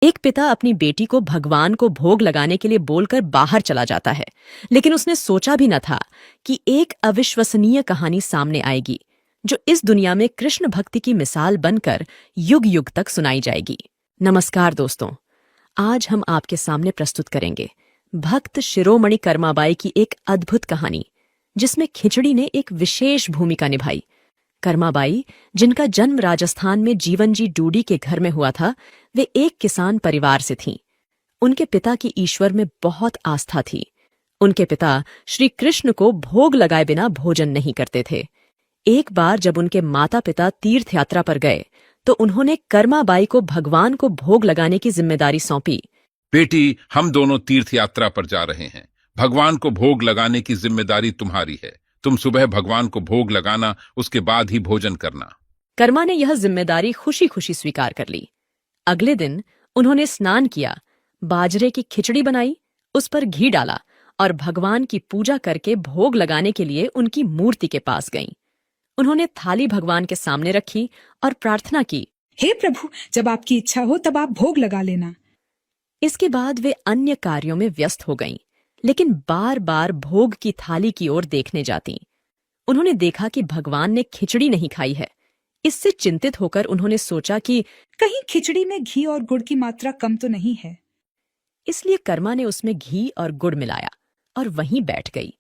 एक पिता अपनी बेटी को भगवान को भोग लगाने के लिए बोलकर बाहर चला जाता है, लेकिन उसने सोचा भी न था कि एक अविश्वसनीय कहानी सामने आएगी जो इस दुनिया में कृष्ण भक्ति की मिसाल बनकर युग युग तक सुनाई जाएगी। नमस्कार दोस्तों, आज हम आपके सामने प्रस्तुत करेंगे भक्त शिरोमणि कर्माबाई की एक अद्भुत कहानी, जिसमें खिचड़ी ने एक विशेष भूमिका निभाई। कर्माबाई, जिनका जन्म राजस्थान में जीवनजी डूडी के घर में हुआ था, वे एक किसान परिवार से थीं। उनके पिता की ईश्वर में बहुत आस्था थी। उनके पिता श्री कृष्ण को भोग लगाए बिना भोजन नहीं करते थे। एक बार जब उनके माता पिता तीर्थ यात्रा पर गए तो उन्होंने कर्माबाई को भगवान को भोग लगाने की जिम्मेदारी सौंपी। बेटी, हम दोनों तीर्थ यात्रा पर जा रहे हैं। भगवान को भोग लगाने की जिम्मेदारी तुम्हारी है। तुम सुबह भगवान को भोग लगाना, उसके बाद ही भोजन करना। कर्मा ने यह जिम्मेदारी खुशी खुशी स्वीकार कर ली। अगले दिन उन्होंने स्नान किया, बाजरे की खिचड़ी बनाई, उस पर घी डाला और भगवान की पूजा करके भोग लगाने के लिए उनकी मूर्ति के पास गईं। उन्होंने थाली भगवान के सामने रखी और प्रार्थना की, हे प्रभु, जब आपकी इच्छा हो तब आप भोग लगा लेना। इसके बाद वे अन्य कार्यों में व्यस्त हो गईं, लेकिन बार बार भोग की थाली की ओर देखने जातीं। उन्होंने देखा कि भगवान ने खिचड़ी नहीं खाई है। इससे चिंतित होकर उन्होंने सोचा कि कहीं खिचड़ी में घी और गुड़ की मात्रा कम तो नहीं है। इसलिए कर्मा ने उसमें घी और गुड़ मिलाया और वहीं बैठ गई।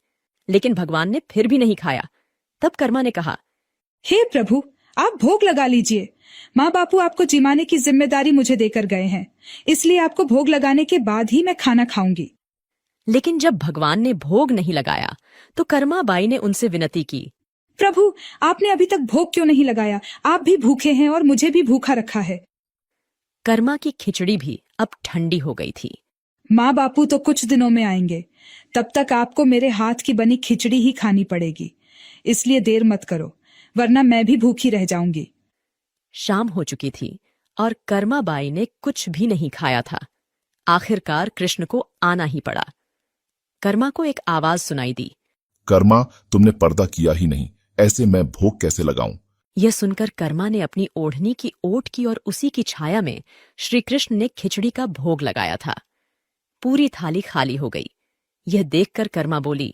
लेकिन भगवान ने फिर भी नहीं खाया। तब कर्मा ने कहा, हे प्रभु, आप भोग लगा लीजिए। माँ बापू आपको जिमाने की जिम्मेदारी मुझे देकर गए हैं, इसलिए आपको भोग लगाने के बाद ही मैं खाना खाऊंगी। लेकिन जब भगवान ने भोग नहीं लगाया तो कर्माबाई ने उनसे विनती की, प्रभु, आपने अभी तक भोग क्यों नहीं लगाया? आप भी भूखे हैं और मुझे भी भूखा रखा है। कर्मा की खिचड़ी भी अब ठंडी हो गई थी। माँ बापू तो कुछ दिनों में आएंगे, तब तक आपको मेरे हाथ की बनी खिचड़ी ही खानी पड़ेगी। इसलिए देर मत करो, वरना मैं भी भूखी रह जाऊंगी। शाम हो चुकी थी और कर्माबाई ने कुछ भी नहीं खाया था। आखिरकार कृष्ण को आना ही पड़ा। कर्मा को एक आवाज सुनाई दी, कर्मा, तुमने पर्दा किया ही नहीं, ऐसे मैं भोग कैसे लगाऊं? यह सुनकर कर्मा ने अपनी ओढ़नी की ओट की और उसी की छाया में श्री कृष्ण ने खिचड़ी का भोग लगाया था। पूरी थाली खाली हो गई। यह देखकर कर्मा बोली,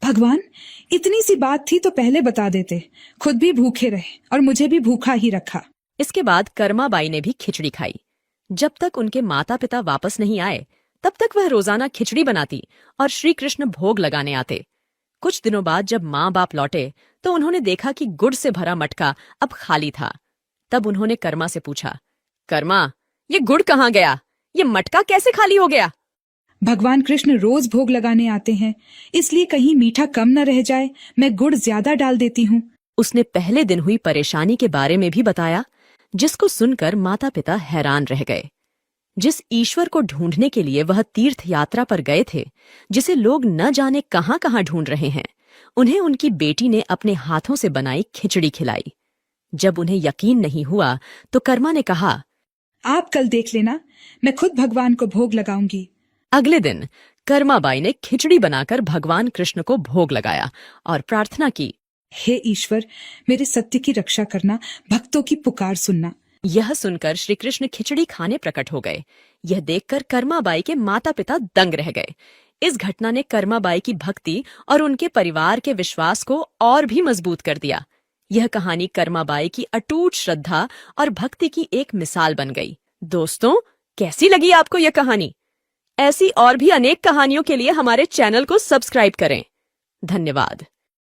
भगवान, इतनी सी बात थी तो पहले बता देते, खुद भी भूखे रहे और मुझे भी भूखा ही रखा। इसके बाद कर्माबाई ने भी खिचड़ी खाई। जब तक उनके माता पिता वापस नहीं आए तब तक वह रोजाना खिचड़ी बनाती और श्री कृष्ण भोग लगाने आते। कुछ दिनों बाद जब माँ बाप लौटे तो उन्होंने देखा कि गुड़ से भरा मटका अब खाली था। तब उन्होंने कर्मा से पूछा, कर्मा, ये गुड़ कहाँ गया? ये मटका कैसे खाली हो गया? भगवान कृष्ण रोज भोग लगाने आते हैं, इसलिए कहीं मीठा कम न रह जाए, मैं गुड़ ज्यादा डाल देती हूँ। उसने पहले दिन हुई परेशानी के बारे में भी बताया, जिसको सुनकर माता पिता हैरान रह गए। जिस ईश्वर को ढूंढने के लिए वह तीर्थ यात्रा पर गए थे, जिसे लोग न जाने कहां कहां ढूंढ रहे हैं, उन्हें उनकी बेटी ने अपने हाथों से बनाई खिचड़ी खिलाई। जब उन्हें यकीन नहीं हुआ तो कर्मा ने कहा, आप कल देख लेना, मैं खुद भगवान को भोग लगाऊंगी। अगले दिन कर्माबाई ने खिचड़ी बनाकर भगवान कृष्ण को भोग लगाया और प्रार्थना की, हे ईश्वर, मेरे सत्य की रक्षा करना, भक्तों की पुकार सुनना। यह सुनकर श्री कृष्ण खिचड़ी खाने प्रकट हो गए। यह देखकर कर्माबाई के माता पिता दंग रह गए। इस घटना ने कर्माबाई की भक्ति और उनके परिवार के विश्वास को और भी मजबूत कर दिया। यह कहानी कर्माबाई की अटूट श्रद्धा और भक्ति की एक मिसाल बन गई। दोस्तों, कैसी लगी आपको यह कहानी? ऐसी और भी अनेक कहानियों के लिए हमारे चैनल को सब्सक्राइब करें। धन्यवाद।